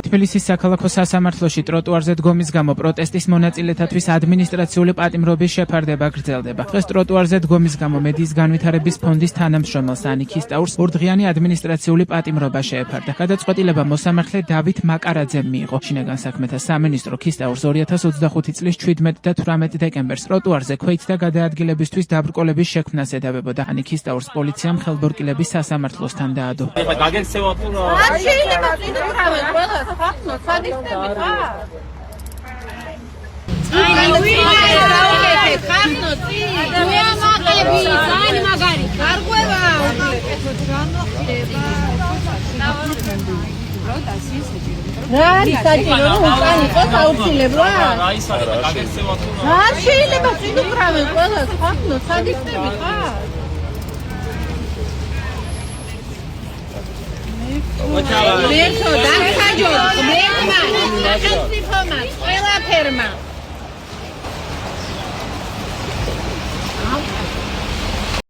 თბილისის საქალაქო სასამართლოში ტროტუარზე დგომის გამო პროტესტის მონაწილეთათვის ადმინისტრაციული პატიმრობის შეფარდება გრძელდება. დღეს ტროტუარზე დგომის გამო მედიის განვითარების ფონდის თანამშრომელს ანი ქისტაურს ორდღიანი ადმინისტრაციული პატიმრობა შეეფარდა. გადაწყვეტილება მოსამართლე დავით მაკარაძემ მიიღო. შინაგან საქმეთა სამინისტრო ქისტაურს 2025 წლის 17 და 18 დეკემბერს ტროტუარზე ქვეით და გადაადგილებისთვის დაბრკოლების შექმნას ედავებოდა. ანი ქისტაურს პოლიციამ ხელბორკილების სასამართლოსთან დაადო.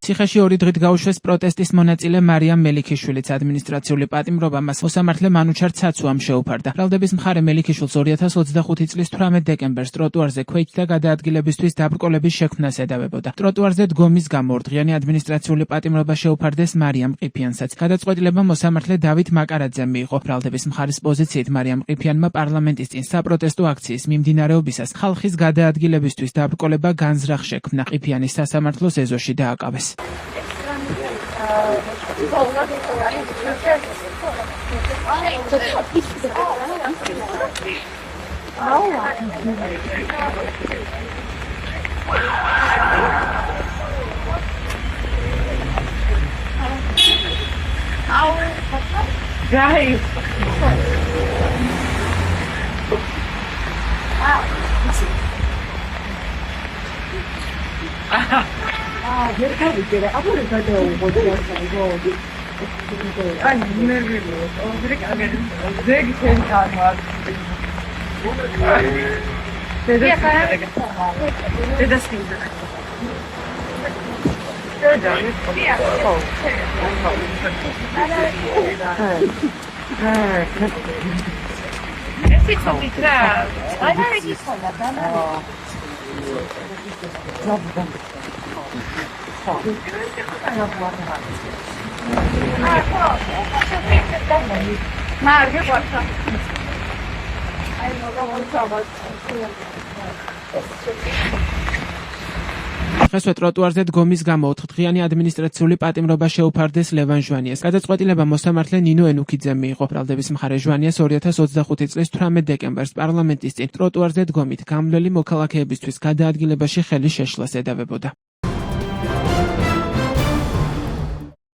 ციხეში 2 დღით გაუშვეს პროტესტის მონაწილე მარიამ მელიქიშვილიც. ადმინისტრაციული პატიმრობა მას მოსამართლე მანუჩარ ცაცუამ შეუფარდა. ბრალდების მხარე მელიქიშვილს 2025 წლის 18 დეკემბერს ტროტუარზე ქვეით და გადაადგილებისთვის დაბრკოლების შექმნას ედავებოდა. ტროტუარზე დგომის გამო ორდღიანი ადმინისტრაციული პატიმრობა შეუფარდეს მარიამ ყიფიანსაც. გადაწყვეტილება მოსამართლე დავით მაკარაძემ მიიღო. ბრალდების მხარის პოზიციით მარიამ ყიფიანმა პარლამენტის წინ საპროტესტო აქციის მიმდინარეობისას ხალხის გადაადგილებისთვის დაბრკოლება განზრახ შექმნა. ყიფიანის სასამართლოს ეზოში დააკავეს. დღესვე ტროტუარზე დგომის გამო 4 დღიანი ადმინისტრაციული პატიმრობა შეუფარდეს ლევან ჟვანიას. გადაწყვეტილება მოსამართლე ნინო ენუქიძემ მიიღო. ბრალდების მხარე ჟვანიას 2025 წლის 18 დეკემბერს პარლამენტის წინ ტროტუარზე დგომით გამვლელი მოქალაქეებისთვის გადაადგილებაში ხელის შეშლას ედავებოდა.